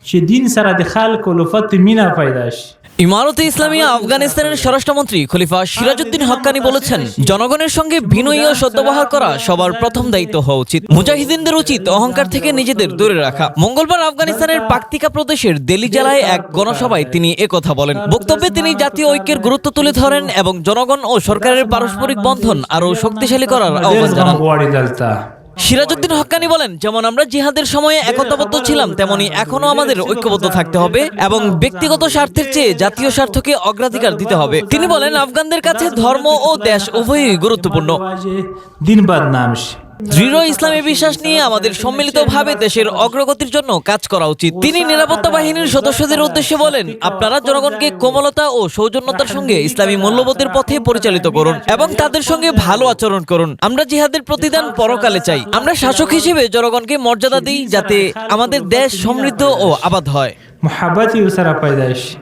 چې دین سره د خلکو لفت مینا پیدا شي ইমারতে ইসলামিয়া আফগানিস্তানের স্বরাষ্ট্রমন্ত্রী খলিফা সিরাজউদ্দিন হক্কানি বলেছেন, জনগণের সঙ্গে বিনয়ী ও সদ্ব্যবহার করা সবার প্রথম দায়িত্ব হওয়া উচিত। মুজাহিদিনদের উচিত অহংকার থেকে নিজেদের দূরে রাখা। মঙ্গলবার আফগানিস্তানের পাকতিকা প্রদেশের দেলি জেলায় এক গণসভায় তিনি একথা বলেন। বক্তব্যে তিনি জাতীয় ঐক্যের গুরুত্ব তুলে ধরেন এবং জনগণ ও সরকারের পারস্পরিক বন্ধন আরও শক্তিশালী করার আহ্বান জানান। সিরাজউদ্দিন হক্কানি বলেন, যেমন আমরা জিহাদের সময়ে একতাবদ্ধ ছিলাম, তেমনি এখনো আমাদের ঐক্যবদ্ধ থাকতে হবে এবং ব্যক্তিগত স্বার্থের চেয়ে জাতীয় স্বার্থকে অগ্রাধিকার দিতে হবে। তিনি বলেন, আফগানদের কাছে ধর্ম ও দেশ উভয়ই গুরুত্বপূর্ণ। দিন বদনাম শি। দৃঢ় ইসলামী বিশ্বাস নিয়ে আমাদের সম্মিলিতভাবে দেশের অগ্রগতির জন্য কাজ করা উচিত। তিনি নিরাপত্তা বাহিনীর সদস্যদের উদ্দেশ্যে বলেন, আপনারা জনগণকে কোমলতা ও সৌজন্যতার সঙ্গে ইসলামী মূল্যবোধের পথে পরিচালিত করুন এবং তাদের সঙ্গে ভালো আচরণ করুন। আমরা জিহাদের প্রতিদান পরকালে চাই। আমরা শাসক হিসেবে জনগণকে মর্যাদা দিই, যাতে আমাদের দেশ সমৃদ্ধ ও আবাদ হয়। মোহাব্বত ইউ সারা পয়দা শি।